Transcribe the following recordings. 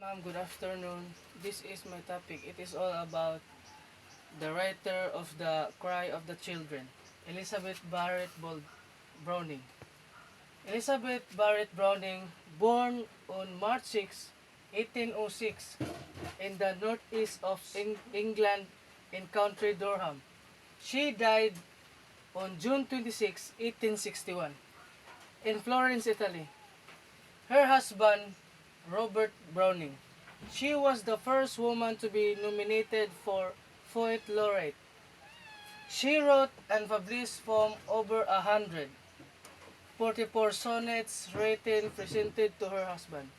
Ma'am, good afternoon. This is my topic. It is all about the writer of The Cry of the Children, Elizabeth Barrett Browning. Elizabeth Barrett Browning, born on March 6, 1806, in the northeast of England in County Durham. She died on June 26, 1861, in Florence, Italy. Her husband, Robert Browning. She was the first woman to be nominated for Poet Laureate. She wrote and published from over 144 sonnets written presented to her husband.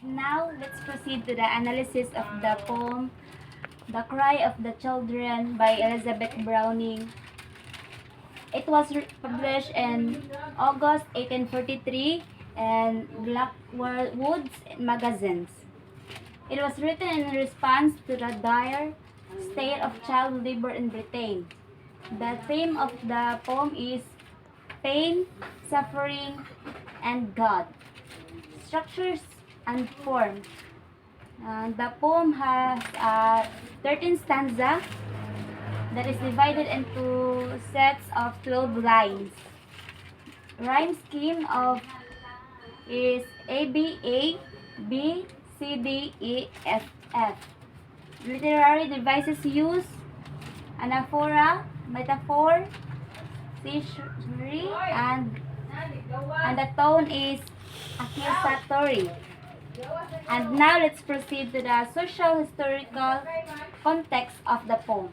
Now, let's proceed to the analysis of the poem The Cry of the Children by Elizabeth Browning. It was published in August 1843 in Blackwood's magazines. It was written in response to the dire state of child labor in Britain. The theme of the poem is pain, suffering, and God. Structures and form. The poem has 13 stanza that is divided into sets of 12 lines. Rhyme scheme of is ABA, B, C, D, E, F, F. Literary devices used anaphora, metaphor, theory, and the tone is accusatory. And now let's proceed to the social historical context of the poem.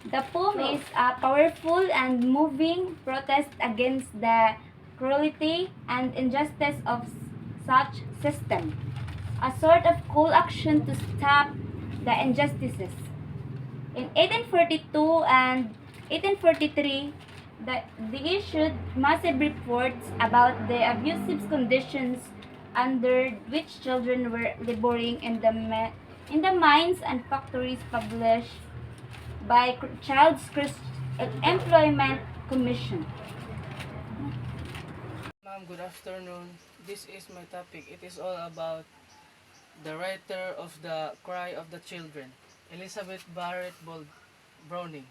The poem is a powerful and moving protest against the cruelty and injustice of such system, a sort of call action to stop the injustices. In 1842 and 1843, they issued massive reports about the abusive conditions under which children were laboring in the mines and factories published by Child Employment Commission. Ma'am, good afternoon. This is my topic. It is all about the writer of The Cry of the Children, Elizabeth Browning.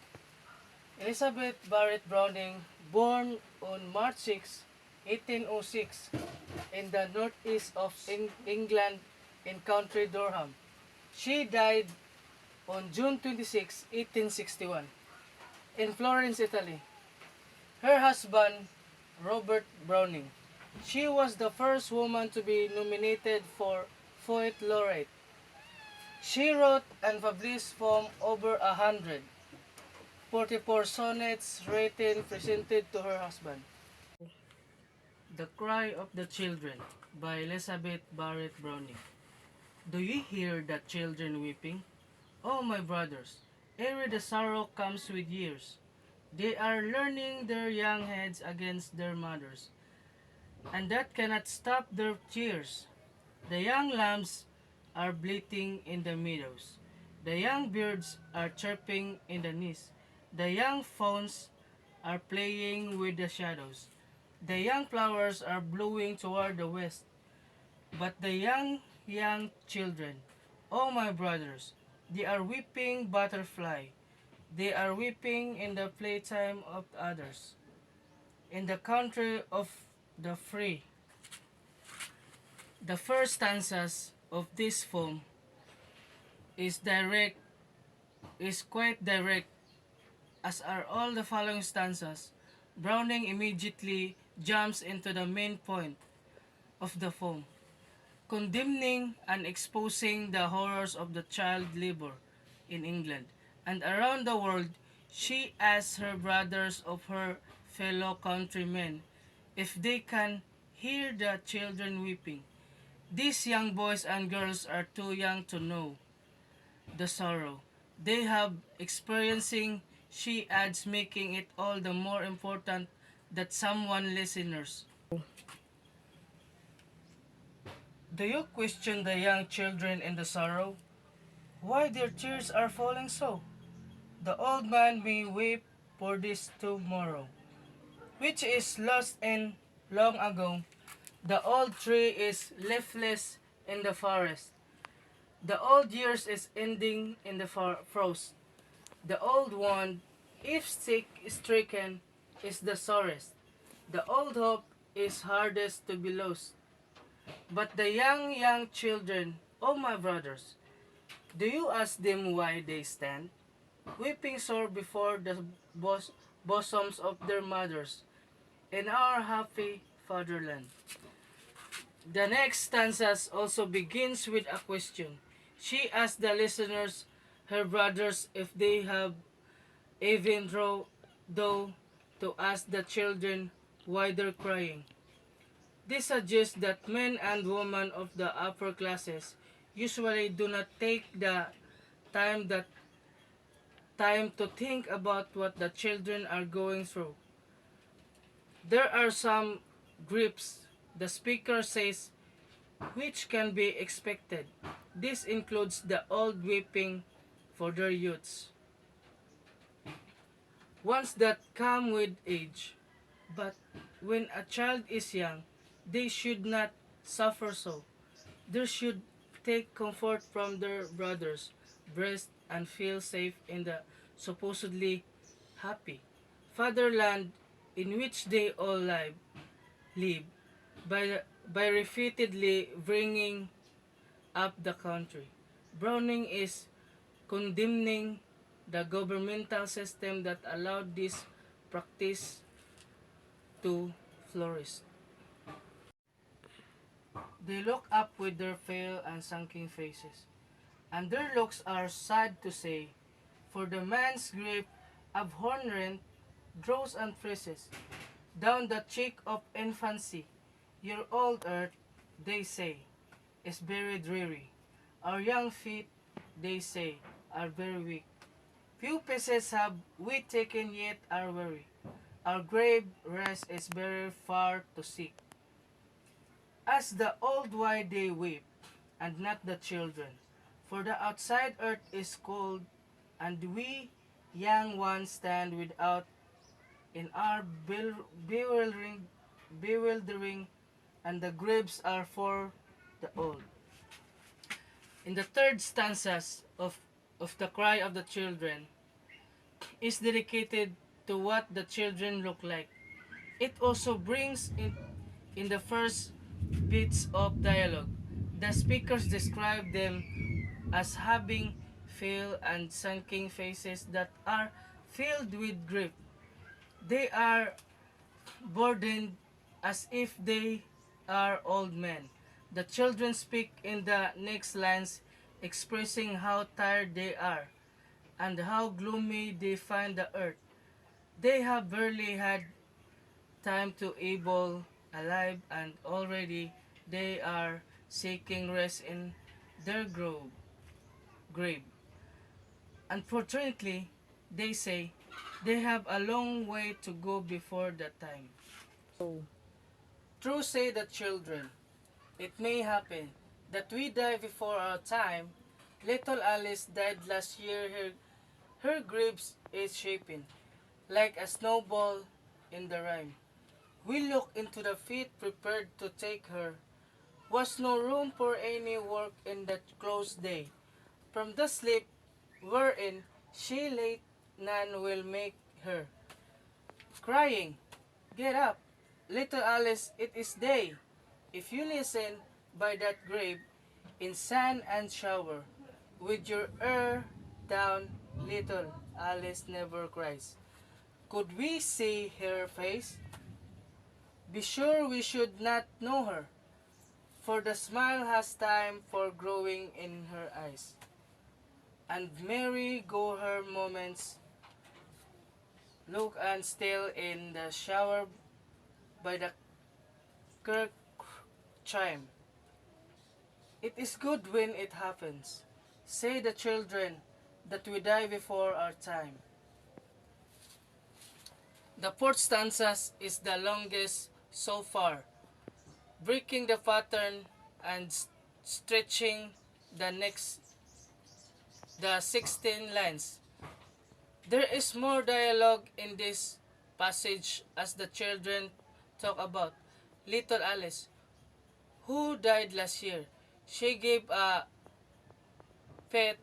Elizabeth Barrett Browning, born on March 6, 1806, in the northeast of England in County Durham. She died on June 26, 1861, in Florence, Italy. Her husband, Robert Browning. She was the first woman to be nominated for Poet Laureate. She wrote and published from over 144 sonnets written presented to her husband. The Cry of the Children by Elizabeth Barrett Browning. Do you hear the children weeping? Oh, my brothers, ere the sorrow comes with years, they are learning their young heads against their mothers, and that cannot stop their tears. The young lambs are bleating in the meadows. The young birds are chirping in the nests. The young fawns are playing with the shadows. The young flowers are blowing toward the west. But the young children, oh my brothers, they are weeping butterfly. They are weeping in the playtime of others, in the country of the free. The first stanzas of this poem is direct, is quite direct, as are all the following stanzas. Browning immediately jumps into the main point of the poem, condemning and exposing the horrors of the child labor in England and around the world. She asks her brothers of her fellow countrymen if they can hear the children weeping. These young boys and girls are too young to know the sorrow they have experiencing, she adds, making it all the more important that someone listeners. Do you question the young children in the sorrow? Why their tears are falling so? The old man may weep for this tomorrow, which is lost and long ago. The old tree is leafless in the forest. The old years is ending in the frost. The old one, if sick stricken, is the sorest. The old hope is hardest to be lost. But the young children, oh my brothers, do you ask them why they stand, weeping sore before the bosoms of their mothers, in our happy fatherland? The next stanzas also begins with a question. She asks the listeners, her brothers, if they have even though to ask the children why they're crying. This suggests that men and women of the upper classes usually do not take the time that time to think about what the children are going through. There are some grips, the speaker says, which can be expected. This includes the old weeping for their youths, ones that come with age. But when a child is young, they should not suffer so. They should take comfort from their brothers' breast and feel safe in the supposedly happy fatherland in which they all live by repeatedly bringing up the country. Browning is condemning the governmental system that allowed this practice to flourish. They look up with their pale and sunken faces, and their looks are sad to say, for the man's grip abhorrent draws and freezes down the cheek of infancy. Your old earth, they say, is very dreary. Our young feet, they say, are very weak. Few pieces have we taken yet are weary. Our grave rest is very far to seek. As the old why they weep, and not the children. For the outside earth is cold, and we young ones stand without in our bewildering, and the graves are for the old. In the third stanzas of the cry of the children is dedicated to what the children look like. It also brings in the first bits of dialogue. The speakers describe them as having pale and sunken faces that are filled with grief. They are burdened as if they are old men. The children speak in the next lines, expressing how tired they are and how gloomy they find the earth. They have barely had time to able alive, and already they are seeking rest in their grave. Unfortunately, they say, they have a long way to go before that time. True, say the children, it may happen that we die before our time. Little Alice died last year. Her grapes is shaping like a snowball in the rime. We look into the feet prepared to take her. Was no room for any work in that close day. From the sleep wherein she lay, none will make her. Crying, get up, little Alice, it is day. If you listen by that grave, in sand and shower, with your ear down, little Alice never cries. Could we see her face? Be sure we should not know her, for the smile has time for growing in her eyes. And merry go her moments, look and still in the shower by the kirk chime. It is good when it happens, say the children, that we die before our time. The fourth stanza is the longest so far, breaking the pattern and stretching the 16 lines. There is more dialogue in this passage as the children talk about little Alice, who died last year. She gave a pet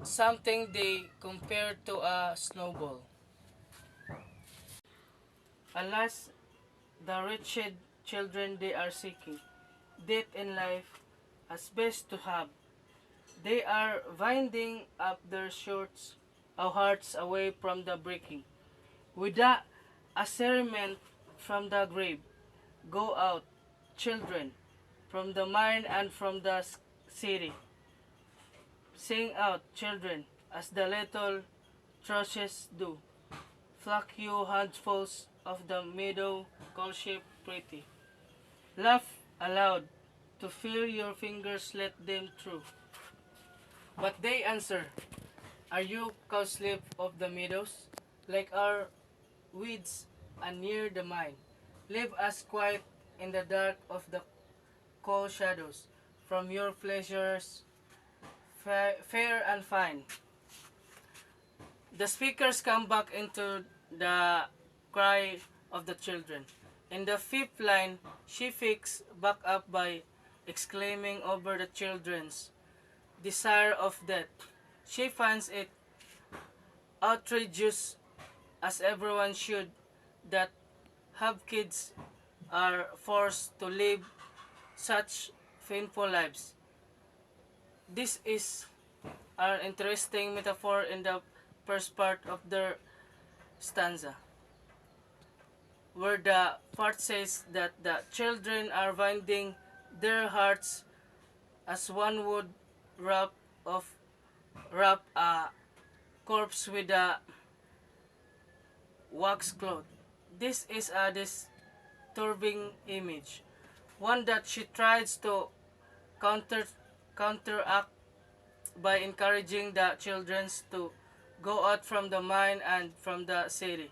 something they compared to a snowball. Alas, the wretched children they are seeking, death in life, as best to have. They are winding up their shorts, our hearts away from the breaking. With a asserment from the grave, go out, children, from the mine and from the city. Sing out, children, as the little thrushes do. Flock you handfuls of the meadow, call sheep pretty. Laugh aloud, to feel your fingers let them through. But they answer, are you cowslip of the meadows? Like our weeds and near the mine. Leave us quiet in the dark of the cold shadows. From your pleasures, fair and fine. The speakers come back into the cry of the children. In the fifth line, she picks back up by exclaiming over the children's desire of death. She finds it outrageous, as everyone should, that have kids are forced to live such painful lives. This is an interesting metaphor in the first part of the stanza, where the part says that the children are winding their hearts as one would wrap of wrap a corpse with a wax cloth. This is a disturbing image, one that she tries to counter counteract by encouraging the children to go out from the mine and from the city.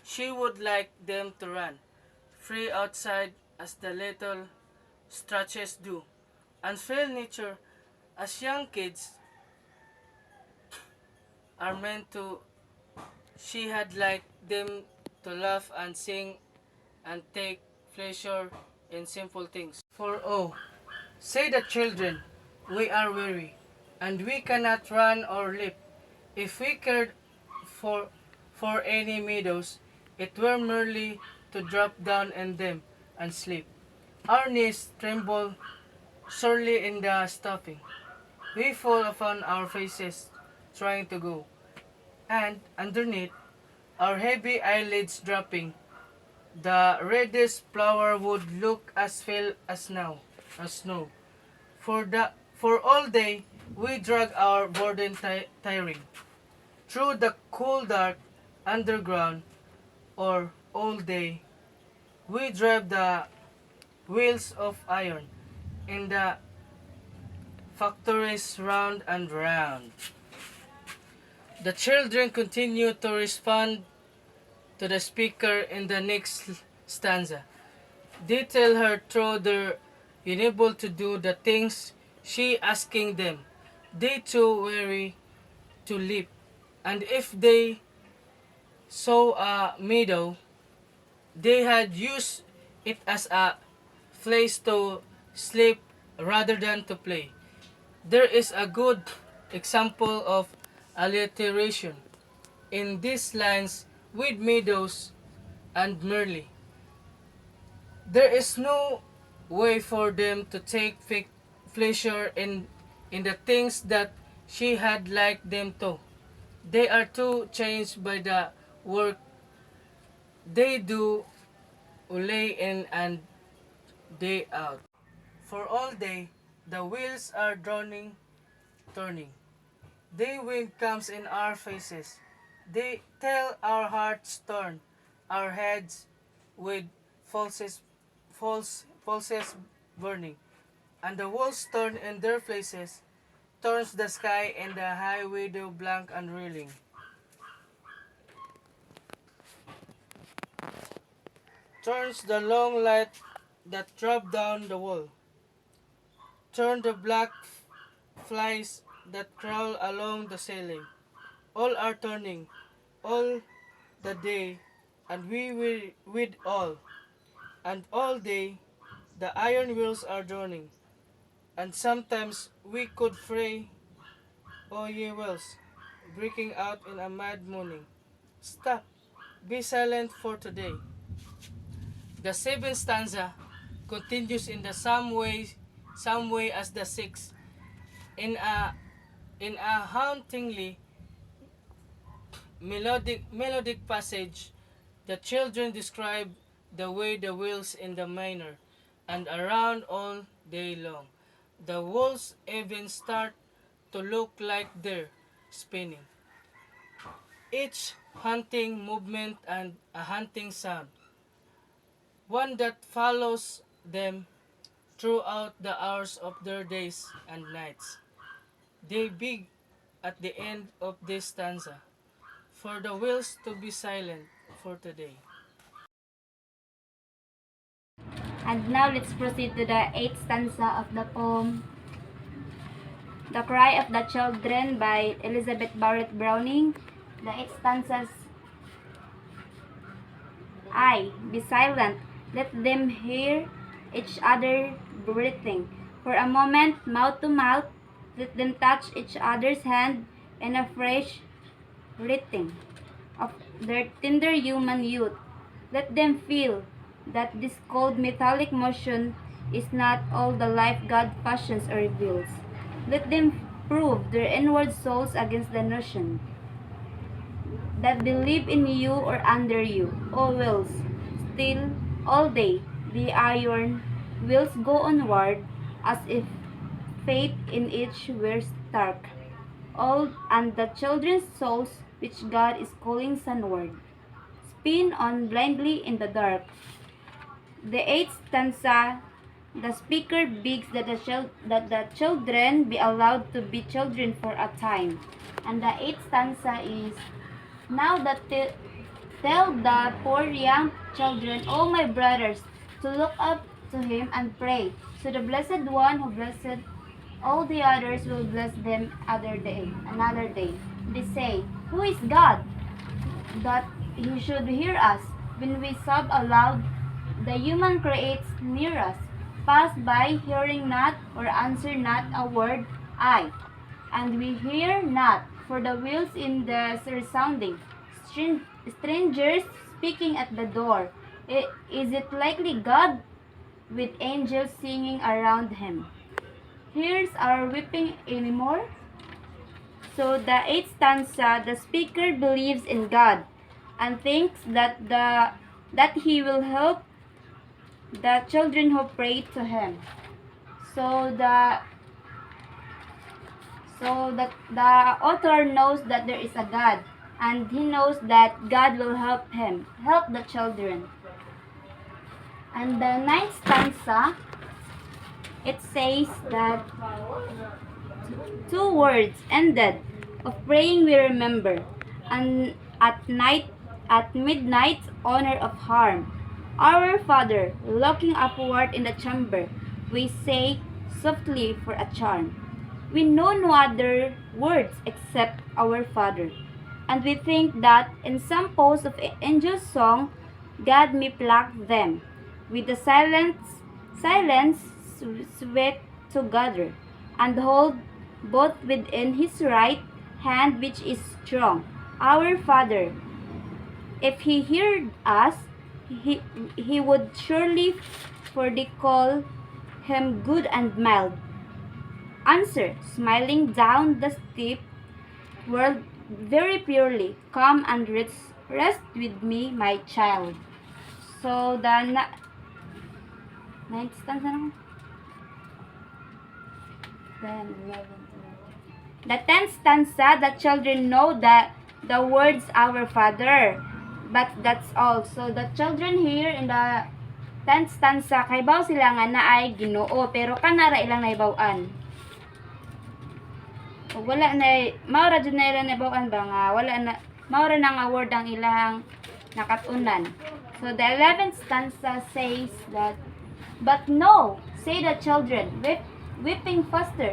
She would like them to run free outside as the little stretches do, and feel nature as young kids are meant to. She had liked them to laugh and sing and take pleasure in simple things. For oh, say the children, we are weary, and we cannot run or leap. If we cared for any meadows, it were merely to drop down in them and sleep. Our knees tremble sorely in the stopping. We fall upon our faces, trying to go, and underneath, our heavy eyelids dropping, the reddish flower would look as pale as snow. For all day we drag our burden tiring through the cool dark underground, or all day we drive the wheels of iron in the factories round and round. The children continue to respond to the speaker in the next stanza. They tell her through they're unable to do the things she asking them. They too weary to leap, and if they saw a meadow, they had used it as a place to sleep rather than to play. There is a good example of alliteration in these lines with meadows and merely. There is no way for them to take pleasure in the things that she had liked them to. They are too changed by the work they do lay in and day out. For all day, the wheels are turning. Day wind comes in our faces. They tell our hearts turn, our heads with pulses burning, and the walls turn in their places, turns the sky and the high window blank and reeling. Turns the long light that drop down the wall. Turn the black flies that crawl along the ceiling. All are turning, all the day, and we will with all. And all day the iron wheels are droning. And sometimes we could pray, O ye wells, breaking out in a mad moaning, stop, be silent for today. The seventh stanza continues in the same way as the sixth, in a hauntingly melodic passage. The children describe the way the wheels in the minor and around all day long. The wheels even start to look like they're spinning. Each hunting movement and a hunting sound, one that follows them throughout the hours of their days and nights. They beg at the end of this stanza for the wheels to be silent for today. And now let's proceed to the eighth stanza of the poem, The Cry of the Children by Elizabeth Barrett Browning. The eight stanzas: I, be silent, let them hear each other breathing. For a moment, mouth to mouth, let them touch each other's hand in a fresh writhing of their tender human youth. Let them feel that this cold metallic motion is not all the life God fashions or reveals. Let them prove their inward souls against the notion that they live in you or under you, O wills. Still, all day, the iron wheels go onward as if fate in each were stark. All and the children's souls which God is calling sunward, spin on blindly in the dark. The eighth stanza, the speaker begs that the children be allowed to be children for a time. And the eighth stanza is, now that tell the poor young children, O my brothers, to look up to him and pray. So the blessed one who blessed all the others will bless them another day. They say, who is God that he should hear us when we sob aloud? The human creates near us, pass by, hearing not or answer not a word, I. And we hear not, for the wheels in the resounding, strangers speaking at the door. Is it likely God, with angels singing around him, hears our weeping anymore? So the eighth stanza, the speaker believes in God and thinks that he will help the children who pray to him. So the author knows that there is a God, and he knows that God will help the children. And the ninth stanza, it says that two words ended of praying we remember, and at midnight honor of harm. Our Father, looking upward in the chamber, we say softly for a charm. We know no other words except our Father, and we think that in some pose of angel song, God may pluck them with the silence sweat together, and hold both within his right hand which is strong. Our Father, if he heard us, he would surely for they call him good and mild. Answer, smiling down the steep world very purely, come and rest with me, my child. So the ninth stanza naman. 10, 11, 12. The 10th stanza, the children know that the words our Father, but that's all. So the children here in the 10th stanza, kaybaw sila nga na ay Ginoo, pero kanara ilang naibawan. Wala na, maura dyan na ilang naibawan ba nga, wala na, maura na nga word ang ilang nakatunan. So the 11th stanza says that, but no, say the children, weeping faster,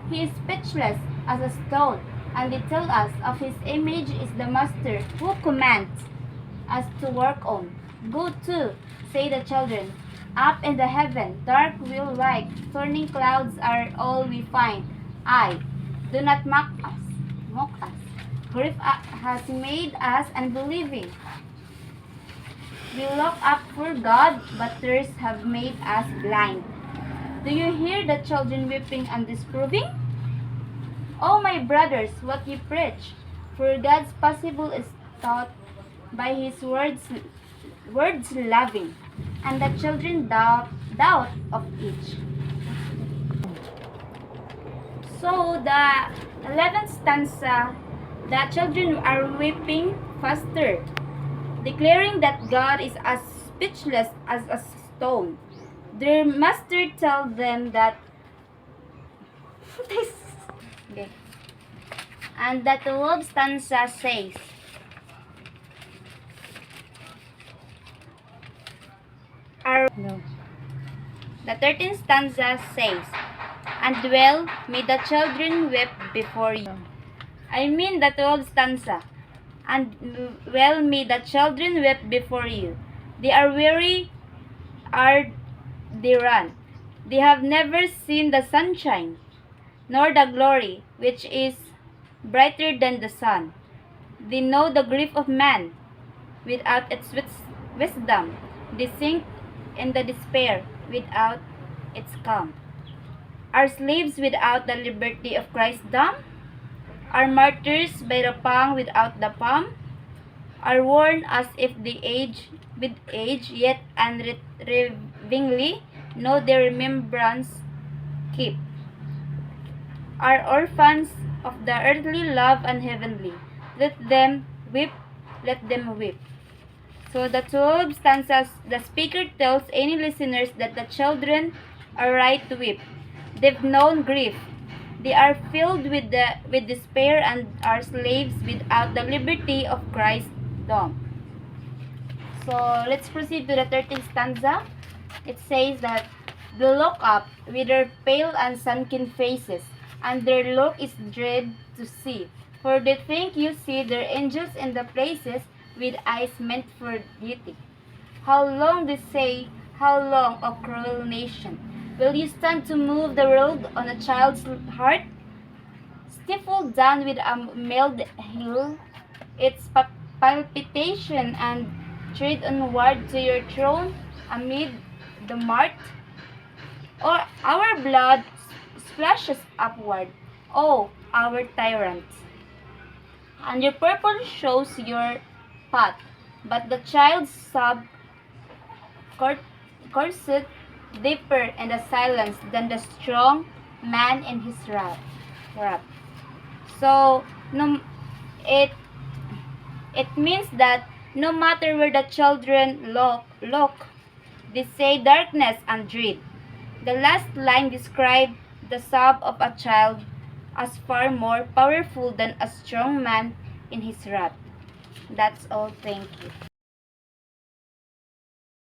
he is speechless as a stone, and they tell us of his image is the master who commands us to work on. Go to, say the children, Up in the heaven, dark will light, turning clouds are all we find. I, do not mock us, mock us. Grief has made us unbelieving. We look up for God, but tears have made us blind. Do you hear the children weeping and disproving? Oh, my brothers, what ye preach! For God's possible is taught by His words loving, and the children doubt of each. So the 11th stanza, the children are weeping faster, declaring that God is as speechless as a stone. Their master tells them that okay. And the 12th stanza says, no. The 13th stanza says, and well may the children weep before you. I mean the 12th stanza. And well may the children weep before you. They are weary, are they run. They have never seen the sunshine, nor the glory, which is brighter than the sun. They know the grief of man without its wisdom. They sink in the despair without its calm. Are slaves without the liberty of Christendom? Are martyrs by the pang without the palm? Are worn as if they age with age, yet unrevingly know their remembrance keep. Are orphans of the earthly love and heavenly. Let them weep, let them weep. So the 12 stanzas, the speaker tells any listeners that the children are right to weep. They've known grief. They are filled with despair and are slaves without the liberty of Christendom. So let's proceed to the 13th stanza. It says that they look up with their pale and sunken faces, and their look is dread to see. For they think you see their angels in the places with eyes meant for beauty. How long, they say, how long, O cruel nation, will you stand to move the world on a child's heart? Stifled down with a mailed heel, its palpitation, and tread onward to your throne amid the mart? Or our blood splashes upward, oh, our tyrant. And your purple shows your path, but the child's sob courseth deeper in the silence than the strong man in his wrath. So, no, it means that no matter where the children look, they say darkness and dread. The last line describes the sob of a child as far more powerful than a strong man in his wrath. That's all. Thank you.